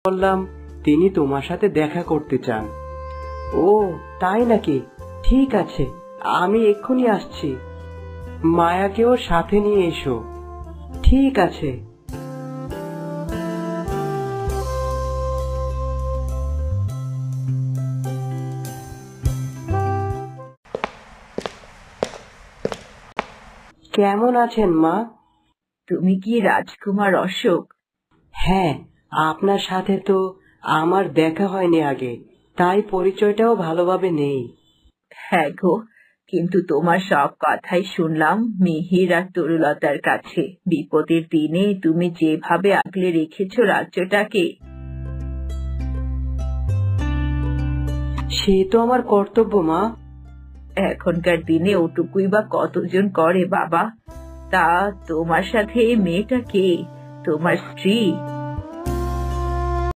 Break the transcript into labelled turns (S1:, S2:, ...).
S1: বললাম তিনি তোমার সাথে দেখা করতে চান। ও তাই নাকি? ঠিক আছে, আমি এক্ষুনি আসছি। মায়াকেও সাথে নিয়ে এসো। ঠিক আছে। কেমন আছেন মা?
S2: তুমি কি রাজকুমার অশোক?
S1: হ্যাঁ, আপনার সাথে তো আমার দেখা হয়নি আগে, তাই পরিচয়টাও ভালোভাবে নেই।
S2: হ্যাঁ গো, কিন্তু তোমার সব কথাই শুনলাম মিহির আর তরুলতার কাছে। বিপদের দিনে তুমি যেভাবে আগলে রেখেছো রাজ্যটাকে।
S1: সে তো আমার কর্তব্য মা।
S2: এখনকার দিনে ওটুকুই বা কতজন করে বাবা। তা তোমার সাথে এই মেয়েটা কে? তোমার স্ত্রী?